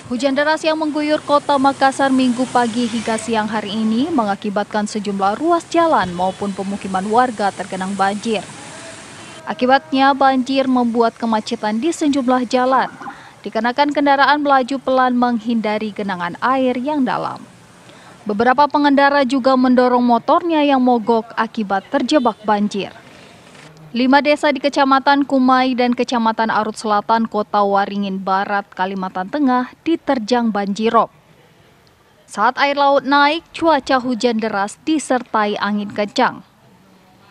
Hujan deras yang mengguyur kota Makassar Minggu pagi hingga siang hari ini mengakibatkan sejumlah ruas jalan maupun pemukiman warga tergenang banjir. Akibatnya banjir membuat kemacetan di sejumlah jalan, dikarenakan kendaraan melaju pelan menghindari genangan air yang dalam. Beberapa pengendara juga mendorong motornya yang mogok akibat terjebak banjir. 5 desa di Kecamatan Kumai dan Kecamatan Arut Selatan, Kota Waringin Barat, Kalimantan Tengah diterjang banjirop. Saat air laut naik, cuaca hujan deras disertai angin kencang.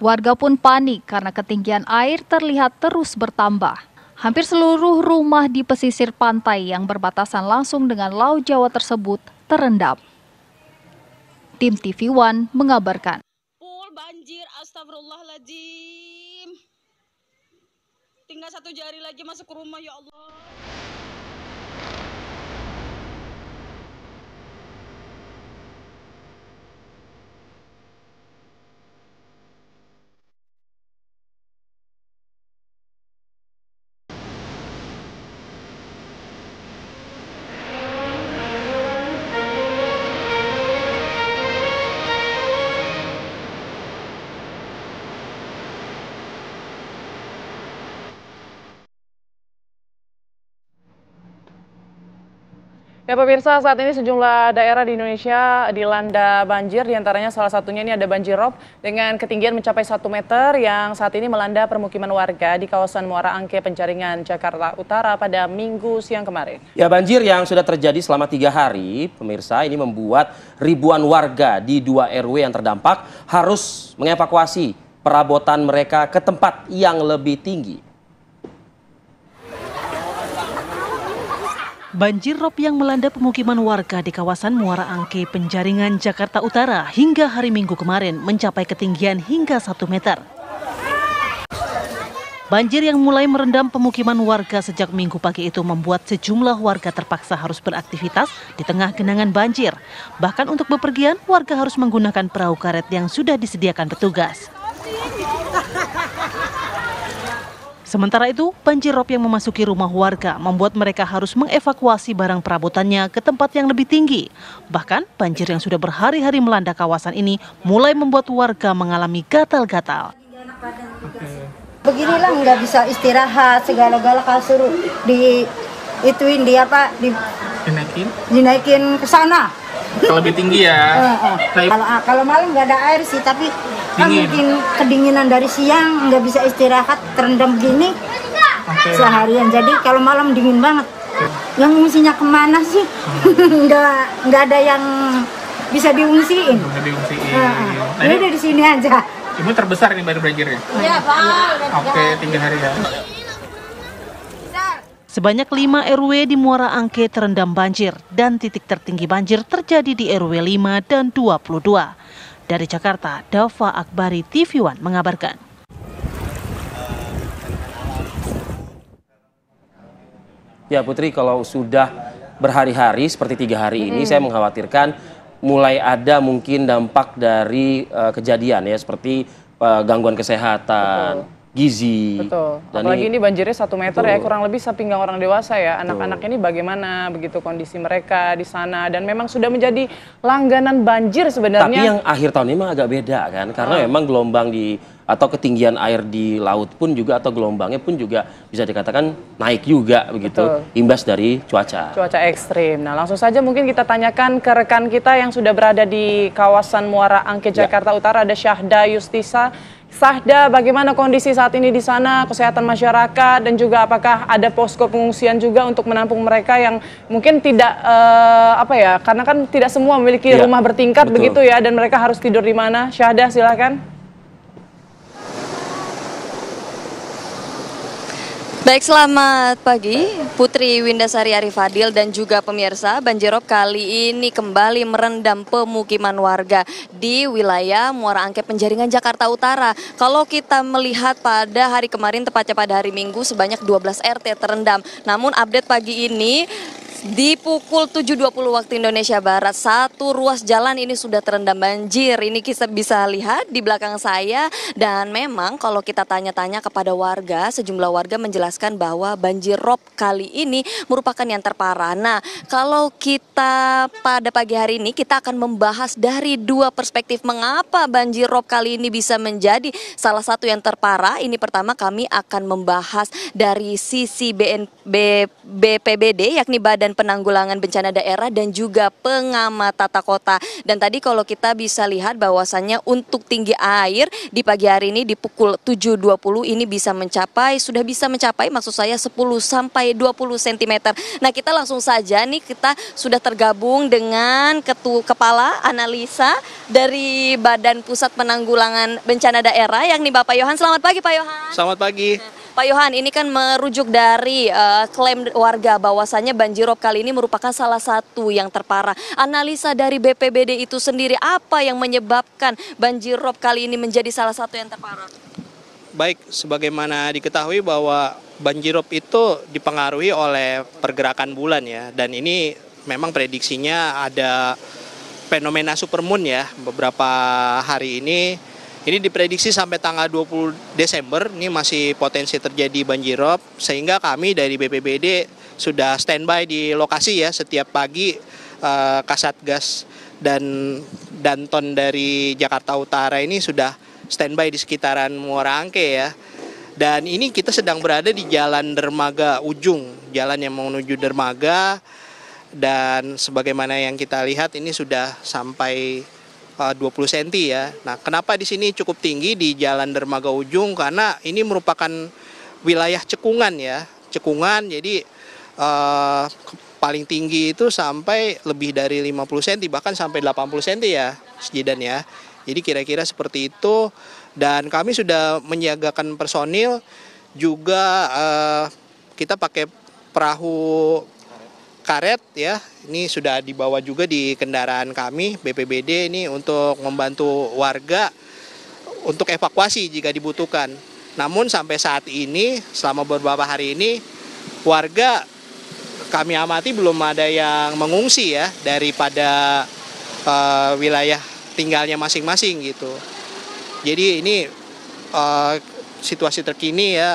Warga pun panik karena ketinggian air terlihat terus bertambah. Hampir seluruh rumah di pesisir pantai yang berbatasan langsung dengan Laut Jawa tersebut terendam. Tim TV One mengabarkan. Banjir, astagfirullahaladzim. Tinggal 1 jari lagi masuk ke rumah, ya Allah. Ya pemirsa, saat ini sejumlah daerah di Indonesia dilanda banjir, diantaranya salah satunya ini ada banjirop dengan ketinggian mencapai 1 meter yang saat ini melanda permukiman warga di kawasan Muara Angke, Penjaringan, Jakarta Utara pada Minggu siang kemarin. Ya, banjir yang sudah terjadi selama 3 hari, pemirsa, ini membuat ribuan warga di 2 RW yang terdampak harus mengevakuasi perabotan mereka ke tempat yang lebih tinggi. Banjir rob yang melanda pemukiman warga di kawasan Muara Angke, Penjaringan, Jakarta Utara hingga hari Minggu kemarin mencapai ketinggian hingga 1 meter. Banjir yang mulai merendam pemukiman warga sejak Minggu pagi itu membuat sejumlah warga terpaksa harus beraktivitas di tengah genangan banjir. Bahkan untuk bepergian, warga harus menggunakan perahu karet yang sudah disediakan petugas. Sementara itu, banjir rob yang memasuki rumah warga membuat mereka harus mengevakuasi barang perabotannya ke tempat yang lebih tinggi. Bahkan, banjir yang sudah berhari-hari melanda kawasan ini mulai membuat warga mengalami gatal-gatal. Beginilah nggak bisa istirahat, segala-gala kasur dinaikin ke sana. Kalau lebih tinggi ya. Kalau malam nggak ada air sih, tapi kan mungkin kedinginan dari siang nggak bisa istirahat, terendam gini seharian. Jadi kalau malam dingin banget. Yang ngungsinya kemana sih? nggak ada yang bisa diungsiin. Ini udah di sini aja. Ibu terbesar ini baru banjirnya. Iya, Pak. Oke, tinggi hari ya. Sebanyak 5 RW di Muara Angke terendam banjir dan titik tertinggi banjir terjadi di RW 5 dan 22. Dari Jakarta, Dava Akbari, TV One mengabarkan. Ya Putri, kalau sudah berhari-hari seperti 3 hari ini, saya mengkhawatirkan mulai ada mungkin dampak dari kejadian ya, seperti gangguan kesehatan. Gizi. Betul. Dan apalagi ini banjirnya 1 meter betul. Ya, kurang lebih sepinggang orang dewasa ya. Anak-anak ini bagaimana begitu kondisi mereka di sana, dan memang sudah menjadi langganan banjir sebenarnya. Tapi yang akhir tahun ini memang agak beda kan, karena memang gelombang atau ketinggian air di laut pun juga, atau gelombangnya pun juga bisa dikatakan naik juga begitu. Betul. Imbas dari cuaca ekstrim. Nah, langsung saja mungkin kita tanyakan ke rekan kita yang sudah berada di kawasan Muara Angke, Jakarta Utara, ada Syahda Yustisa. Syahda, bagaimana kondisi saat ini di sana, kesehatan masyarakat, dan juga apakah ada posko pengungsian juga untuk menampung mereka yang mungkin tidak karena kan tidak semua memiliki rumah bertingkat, betul. Begitu ya, dan mereka harus tidur di mana? Syahda, silakan. Baik, selamat pagi Putri Windasari Arifadil dan juga pemirsa. Banjirop kali ini kembali merendam pemukiman warga di wilayah Muara Angke, Penjaringan, Jakarta Utara. Kalau kita melihat pada hari kemarin, tepatnya pada hari Minggu, sebanyak 12 RT terendam. Namun update pagi ini Di pukul 7.20 waktu Indonesia Barat, satu ruas jalan ini sudah terendam banjir. Ini kita bisa lihat di belakang saya. Dan memang kalau kita tanya-tanya kepada warga, sejumlah warga menjelaskan bahwa banjir rob kali ini merupakan yang terparah. Nah, kalau kita pada pagi hari ini, kita akan membahas dari dua perspektif mengapa banjir rob kali ini bisa menjadi salah satu yang terparah. Ini pertama kami akan membahas dari sisi BPBD, yakni Badan Penanggulangan Bencana Daerah dan juga pengamat tata kota. Dan tadi kalau kita bisa lihat bahwasannya untuk tinggi air di pagi hari ini di pukul 7.20 ini sudah bisa mencapai maksud saya 10 sampai 20 cm. Nah, kita langsung saja nih, kita sudah tergabung dengan Kepala Analisa dari Badan Pusat Penanggulangan Bencana Daerah, yakni Bapak Yohan. Selamat pagi Pak Yohan. Selamat pagi. Pak Yohan, ini kan merujuk dari klaim warga bahwasannya banjirop kali ini merupakan salah satu yang terparah. Analisa dari BPBD itu sendiri, apa yang menyebabkan banjirop kali ini menjadi salah satu yang terparah? Baik, sebagaimana diketahui bahwa banjirop itu dipengaruhi oleh pergerakan bulan ya, dan ini memang prediksinya ada fenomena supermoon ya beberapa hari ini. Ini diprediksi sampai tanggal 20 Desember ini masih potensi terjadi banjirop, sehingga kami dari BPBD sudah standby di lokasi ya. Setiap pagi Kasatgas dan Danton dari Jakarta Utara ini sudah standby di sekitaran Muara Angke ya. Dan ini kita sedang berada di Jalan Dermaga Ujung, jalan yang menuju Dermaga, dan sebagaimana yang kita lihat ini sudah sampai 20 cm ya. Nah, kenapa di sini cukup tinggi di Jalan Dermaga Ujung? Karena ini merupakan wilayah cekungan ya. Cekungan, jadi paling tinggi itu sampai lebih dari 50 cm, bahkan sampai 80 cm ya, Sejidan ya. Jadi kira-kira seperti itu. Dan kami sudah menyiagakan personil, juga kita pakai perahu karet ya, ini sudah dibawa juga di kendaraan kami BPBD ini untuk membantu warga untuk evakuasi jika dibutuhkan. Namun sampai saat ini, selama beberapa hari ini, warga kami amati belum ada yang mengungsi ya daripada wilayah tinggalnya masing-masing gitu. Jadi ini situasi terkini ya.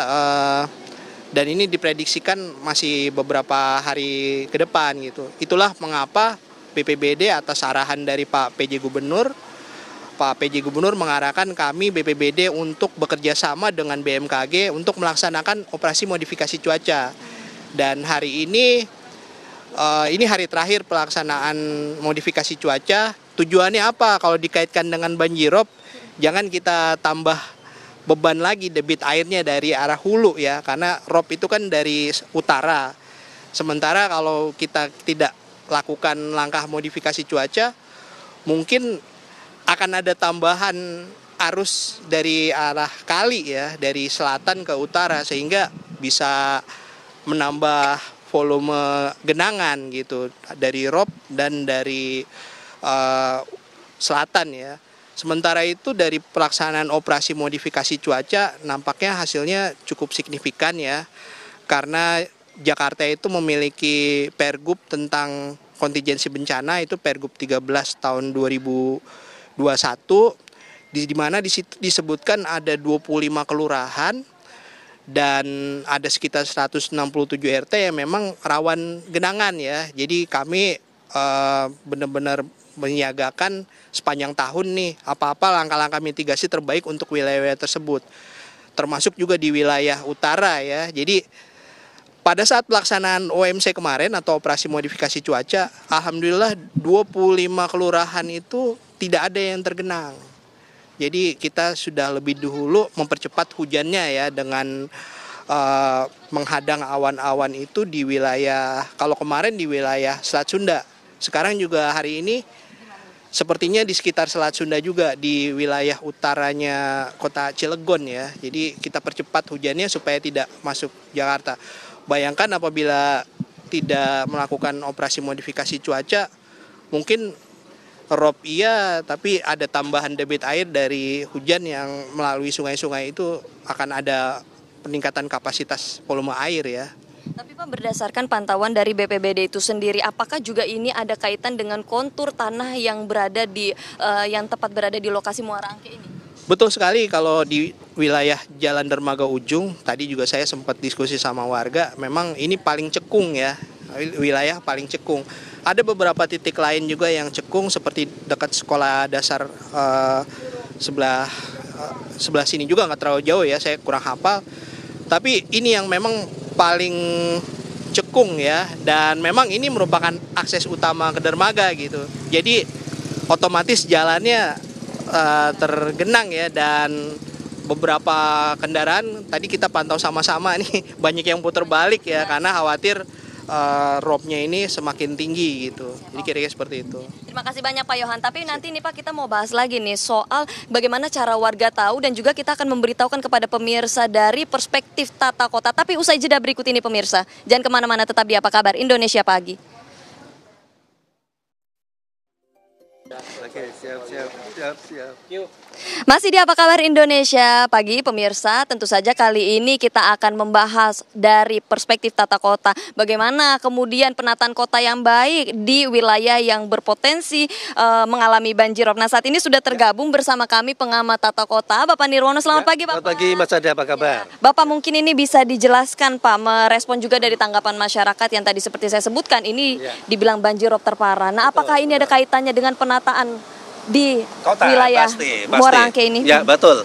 Dan ini diprediksikan masih beberapa hari ke depan gitu. Itulah mengapa BPBD atas arahan dari Pak PJ Gubernur mengarahkan kami BPBD untuk bekerja sama dengan BMKG untuk melaksanakan operasi modifikasi cuaca. Dan hari ini hari terakhir pelaksanaan modifikasi cuaca. Tujuannya apa? Kalau dikaitkan dengan banjirop, jangan kita tambah beban lagi debit airnya dari arah hulu ya, karena rob itu kan dari utara. Sementara kalau kita tidak lakukan langkah modifikasi cuaca, mungkin akan ada tambahan arus dari arah kali ya, dari selatan ke utara, sehingga bisa menambah volume genangan gitu dari rob dan dari selatan ya. Sementara itu dari pelaksanaan operasi modifikasi cuaca nampaknya hasilnya cukup signifikan ya. Karena Jakarta itu memiliki Pergub tentang kontingensi bencana, itu Pergub 13 tahun 2021, di mana di situ disebutkan ada 25 kelurahan dan ada sekitar 167 RT yang memang rawan genangan ya. Jadi kami benar-benar menyiagakan sepanjang tahun nih apa-apa langkah-langkah mitigasi terbaik untuk wilayah tersebut, termasuk juga di wilayah utara ya. Jadi pada saat pelaksanaan OMC kemarin atau operasi modifikasi cuaca, alhamdulillah 25 kelurahan itu tidak ada yang tergenang. Jadi kita sudah lebih dahulu mempercepat hujannya ya dengan menghadang awan-awan itu di wilayah, kalau kemarin di wilayah Selat Sunda, sekarang juga hari ini sepertinya di sekitar Selat Sunda juga di wilayah utaranya kota Cilegon ya. Jadi kita percepat hujannya supaya tidak masuk Jakarta. Bayangkan apabila tidak melakukan operasi modifikasi cuaca, mungkin rob iya, tapi ada tambahan debit air dari hujan yang melalui sungai-sungai itu akan ada peningkatan kapasitas volume air ya. Tapi Pak, berdasarkan pantauan dari BPBD itu sendiri, apakah juga ini ada kaitan dengan kontur tanah yang berada di yang tepat berada di lokasi Muara Angke ini? Betul sekali, kalau di wilayah Jalan Dermaga Ujung, tadi juga saya sempat diskusi sama warga, memang ini paling cekung ya, wilayah paling cekung. Ada beberapa titik lain juga yang cekung seperti dekat sekolah dasar sebelah sini juga, nggak terlalu jauh ya, saya kurang hafal. Tapi ini yang memang paling cekung ya, dan memang ini merupakan akses utama ke dermaga gitu. Jadi otomatis jalannya tergenang ya, dan beberapa kendaraan tadi kita pantau sama-sama nih banyak yang putar balik ya, karena khawatir robnya ini semakin tinggi gitu. Jadi kira-kira seperti itu. Terima kasih banyak Pak Yohan. Tapi nanti nih Pak, kita mau bahas lagi nih soal bagaimana cara warga tahu, dan juga kita akan memberitahukan kepada pemirsa dari perspektif tata kota. Tapi usai jeda berikut ini pemirsa, jangan kemana-mana, tetap di Apa Kabar Indonesia Pagi. Oke, siap. Masih di Apa Kabar Indonesia Pagi, pemirsa. Tentu saja kali ini kita akan membahas dari perspektif tata kota, bagaimana kemudian penataan kota yang baik di wilayah yang berpotensi mengalami banjirop. Nah, saat ini sudah tergabung bersama kami pengamat tata kota, Bapak Nirwono. Selamat pagi, Bapak. Selamat pagi, Mas Ade, apa kabar? Ya. Bapak, mungkin ini bisa dijelaskan, Pak, merespon juga dari tanggapan masyarakat yang tadi seperti saya sebutkan, ini dibilang banjirop terparah. Nah, apakah ini ada kaitannya dengan penataan di kota, wilayah pasti. Muara Angke ini? Ya, betul.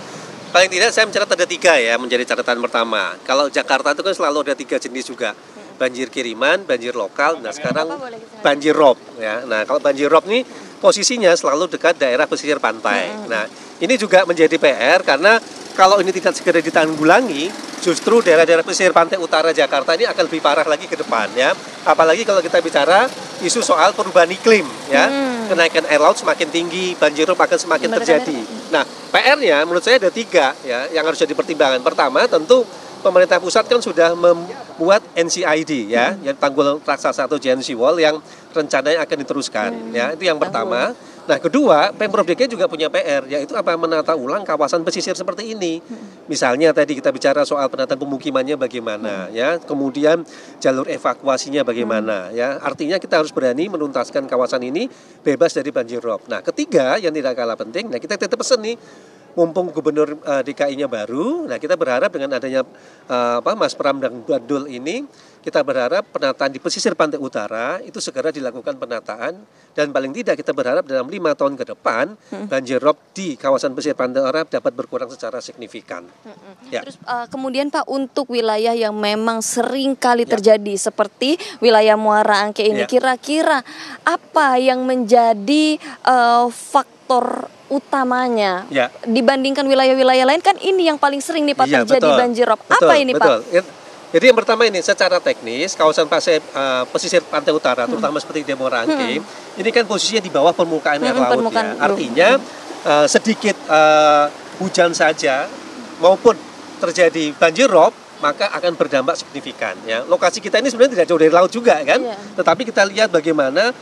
Paling tidak saya mencatat ada 3 ya, menjadi catatan pertama. Kalau Jakarta itu kan selalu ada 3 jenis juga. Banjir kiriman, banjir lokal, nah sekarang banjir rob ya. Nah, kalau banjir rob ini posisinya selalu dekat daerah pesisir pantai. Nah, ini juga menjadi PR karena kalau ini tidak segera ditanggulangi, justru daerah-daerah pesisir pantai utara Jakarta ini akan lebih parah lagi ke depan ya. Apalagi kalau kita bicara isu soal perubahan iklim ya. Kenaikan air laut semakin tinggi, banjirop akan semakin terjadi. Nah, PR-nya menurut saya ada 3 ya yang harus jadi pertimbangan. Pertama, tentu pemerintah pusat kan sudah membuat NCID ya, yang tanggul raksasa atau giant sea wall yang rencananya akan diteruskan ya. Itu yang pertama. Nah, kedua, Pemprov DKI juga punya PR, yaitu apa, menata ulang kawasan pesisir seperti ini. Misalnya tadi kita bicara soal penataan pemukimannya bagaimana ya, kemudian jalur evakuasinya bagaimana ya. Artinya kita harus berani menuntaskan kawasan ini bebas dari banjir rob. Nah, ketiga yang tidak kalah penting, nah kita tetap pesen nih, mumpung gubernur DKI-nya baru, nah kita berharap dengan adanya Mas Pram dan Badul ini, kita berharap penataan di pesisir pantai utara itu segera dilakukan penataan, dan paling tidak kita berharap dalam 5 tahun ke depan banjir rob di kawasan pesisir pantai utara dapat berkurang secara signifikan. Ya. Terus kemudian Pak, untuk wilayah yang memang sering kali terjadi seperti wilayah Muara Angke ini, kira-kira apa yang menjadi faktor utamanya dibandingkan wilayah-wilayah lain? Kan ini yang paling sering nih Pak terjadi banjirop. Apa ini Pak? Jadi yang pertama ini secara teknis kawasan pesisir pantai utara terutama seperti di Muara Angke ini kan posisinya di bawah permukaan air laut ya. Artinya sedikit hujan saja maupun terjadi banjirop maka akan berdampak signifikan ya. Lokasi kita ini sebenarnya tidak jauh dari laut juga kan. Tetapi kita lihat bagaimana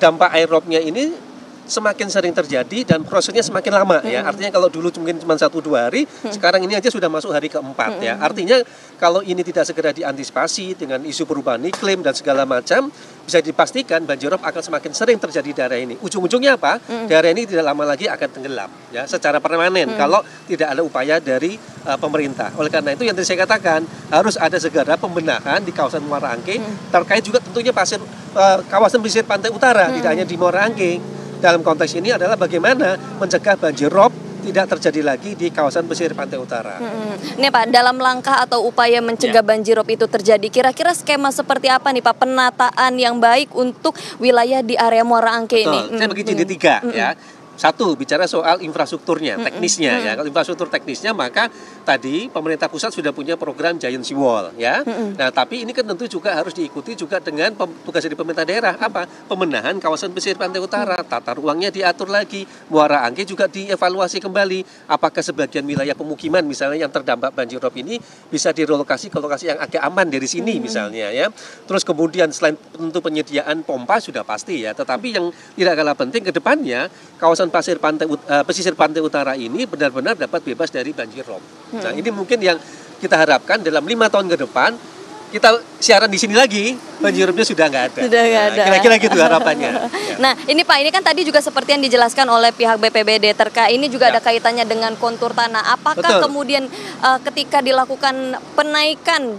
dampak air robnya ini semakin sering terjadi dan prosesnya semakin lama ya. Artinya kalau dulu mungkin cuma 1-2 hari, sekarang ini aja sudah masuk hari ke-4 ya. Artinya kalau ini tidak segera diantisipasi dengan isu perubahan iklim dan segala macam, bisa dipastikan banjirop akan semakin sering terjadi di daerah ini. Ujung-ujungnya apa? Daerah ini tidak lama lagi akan tenggelam ya secara permanen kalau tidak ada upaya dari pemerintah. Oleh karena itu yang tadi saya katakan, harus ada segera pembenahan di kawasan Muara Angke terkait juga tentunya kawasan pesisir pantai utara, tidak hanya di Muara Angke. Dalam konteks ini adalah bagaimana mencegah banjir rob tidak terjadi lagi di kawasan pesisir pantai utara. Nih Pak, dalam langkah atau upaya mencegah banjir rob itu terjadi, kira-kira skema seperti apa nih Pak penataan yang baik untuk wilayah di area Muara Angke ini? Saya bagi jadi 3 ya. Satu, bicara soal infrastrukturnya, teknisnya ya. Kalau infrastruktur teknisnya maka tadi pemerintah pusat sudah punya program Giant Sea Wall ya. Nah, tapi ini kan tentu juga harus diikuti juga dengan tugas dari pemerintah daerah apa? Pemenahan kawasan pesisir pantai utara, tata ruangnya diatur lagi. Muara Angke juga dievaluasi kembali. Apakah sebagian wilayah pemukiman misalnya yang terdampak banjir rob ini bisa direlokasi ke lokasi yang agak aman dari sini misalnya ya. Terus kemudian selain tentu penyediaan pompa sudah pasti ya, tetapi yang tidak kalah penting ke depannya kawasan pesisir pantai utara ini benar-benar dapat bebas dari banjir rob. Nah, ini mungkin yang kita harapkan dalam 5 tahun ke depan kita siaran di sini lagi, banjirropnya sudah nggak ada. Sudah nggak ada. Kira-kira gitu harapannya. Nah, ini Pak, ini kan tadi juga seperti yang dijelaskan oleh pihak BPBD terkait ini juga ada kaitannya dengan kontur tanah. Apakah kemudian ketika dilakukan penaikan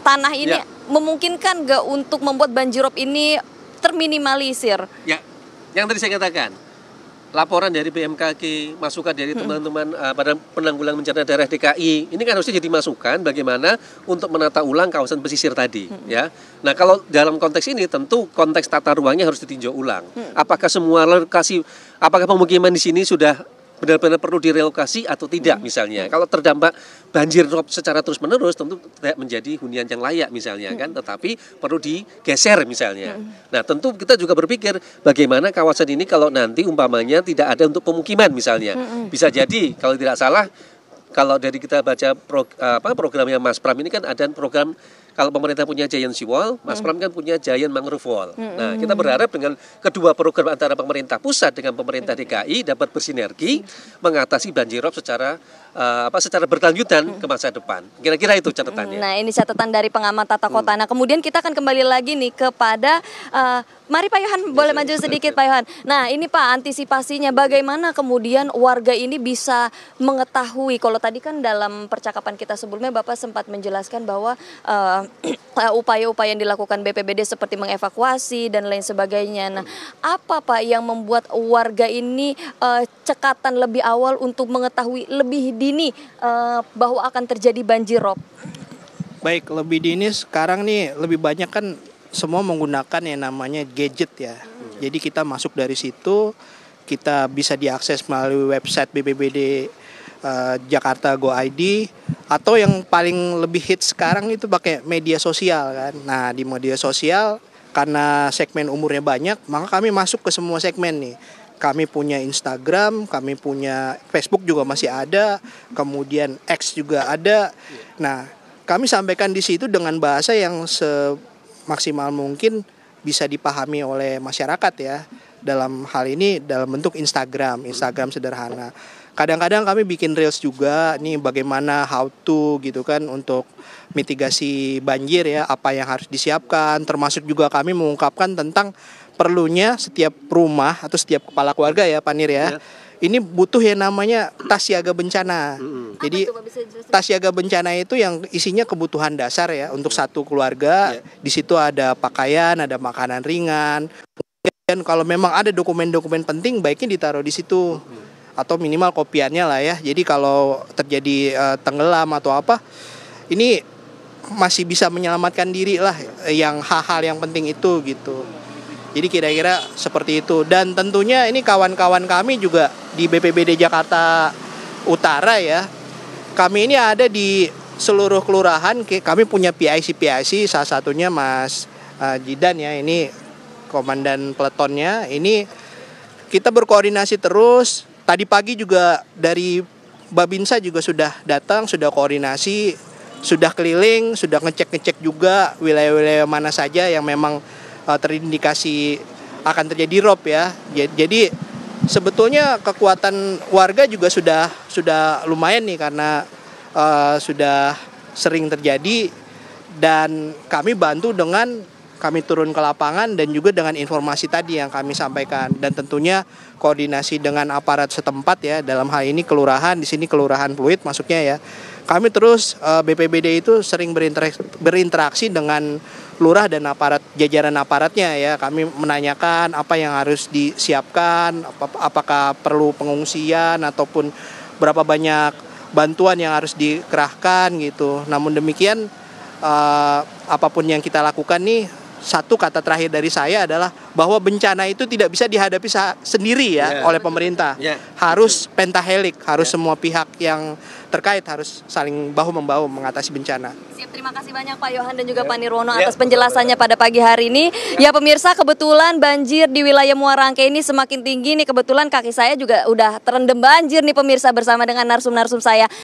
tanah ini memungkinkan nggak untuk membuat banjirop ini terminimalisir? Ya, yang tadi saya katakan. Laporan dari BMKG, masukan dari teman-teman pada penanggulangan bencana daerah DKI, ini kan harusnya jadi masukan bagaimana untuk menata ulang kawasan pesisir tadi, ya. Nah, kalau dalam konteks ini tentu konteks tata ruangnya harus ditinjau ulang. Apakah semua lokasi, apakah pemukiman di sini sudah benar-benar perlu direlokasi atau tidak misalnya. Kalau terdampak banjir rob secara terus-menerus tentu tidak menjadi hunian yang layak misalnya kan, tetapi perlu digeser misalnya. Nah, tentu kita juga berpikir bagaimana kawasan ini kalau nanti umpamanya tidak ada untuk pemukiman misalnya. Bisa jadi kalau tidak salah kalau dari kita baca programnya Mas Pram ini kan ada program. Kalau pemerintah punya Giant Sea Wall, Mas Pram kan punya Giant Mangrove Wall. Nah, kita berharap dengan kedua program antara pemerintah pusat dengan pemerintah DKI dapat bersinergi mengatasi banjirop secara secara berkelanjutan ke masa depan. Kira-kira itu catatannya. Nah, ini catatan dari pengamat tata kota. Nah, kemudian kita akan kembali lagi nih kepada mari Pak Yohan, boleh maju sedikit Pak Yohan. Nah, ini Pak, antisipasinya bagaimana kemudian warga ini bisa mengetahui, kalau tadi kan dalam percakapan kita sebelumnya Bapak sempat menjelaskan bahwa upaya-upaya yang dilakukan BPBD seperti mengevakuasi dan lain sebagainya. Nah, apa Pak yang membuat warga ini cekatan lebih awal untuk mengetahui lebih dini bahwa akan terjadi banjirop? Baik, lebih dini sekarang nih lebih banyak kan semua menggunakan yang namanya gadget ya. Jadi kita masuk dari situ, kita bisa diakses melalui website BPBD Jakarta Go ID, atau yang paling lebih hits sekarang itu pakai media sosial kan. Nah, di media sosial karena segmen umurnya banyak, maka kami masuk ke semua segmen nih. Kami punya Instagram, kami punya Facebook juga masih ada, kemudian X juga ada. Nah, kami sampaikan di situ dengan bahasa yang semaksimal mungkin bisa dipahami oleh masyarakat ya. Dalam hal ini dalam bentuk Instagram sederhana. Kadang-kadang kami bikin reels juga nih bagaimana how to gitu kan untuk mitigasi banjir ya, apa yang harus disiapkan, termasuk juga kami mengungkapkan tentang perlunya setiap rumah atau setiap kepala keluarga ya Pak Nir ya. Ini butuh yang namanya tas siaga bencana. Jadi tas siaga bencana itu yang isinya kebutuhan dasar ya untuk satu keluarga. Di situ ada pakaian, ada makanan ringan. Dan kalau memang ada dokumen-dokumen penting baiknya ditaruh di situ. Atau minimal kopiannya lah ya. Jadi kalau terjadi tenggelam atau apa, ini masih bisa menyelamatkan diri lah yang hal-hal yang penting itu gitu. Jadi kira-kira seperti itu. Dan tentunya ini kawan-kawan kami juga di BPBD Jakarta Utara ya. Kami ini ada di seluruh kelurahan. Kami punya PIC, salah satunya Mas Jidan ya. Ini komandan peletonnya. Ini kita berkoordinasi terus. Tadi pagi juga dari Babinsa juga sudah datang, sudah koordinasi, sudah keliling, sudah ngecek juga wilayah-wilayah mana saja yang memang terindikasi akan terjadi rob ya. Jadi sebetulnya kekuatan warga juga sudah lumayan nih karena sudah sering terjadi, dan kami bantu dengan kami turun ke lapangan dan juga dengan informasi tadi yang kami sampaikan, dan tentunya koordinasi dengan aparat setempat ya, dalam hal ini kelurahan, di sini Kelurahan Pluit masuknya ya. Kami terus BPBD itu sering berinteraksi dengan lurah dan aparat, jajaran aparatnya ya. Kami menanyakan apa yang harus disiapkan, apakah perlu pengungsian ataupun berapa banyak bantuan yang harus dikerahkan gitu. Namun demikian apapun yang kita lakukan nih, satu kata terakhir dari saya adalah bahwa bencana itu tidak bisa dihadapi sendiri ya oleh pemerintah. Harus pentahelik, harus semua pihak yang terkait harus saling bahu-membahu mengatasi bencana. Siap, terima kasih banyak Pak Yohan dan juga Pak Nirwono atas penjelasannya pada pagi hari ini. Ya pemirsa, kebetulan banjir di wilayah Muara Angke ini semakin tinggi nih. Kebetulan kaki saya juga udah terendam banjir nih pemirsa bersama dengan narsum-narsum saya.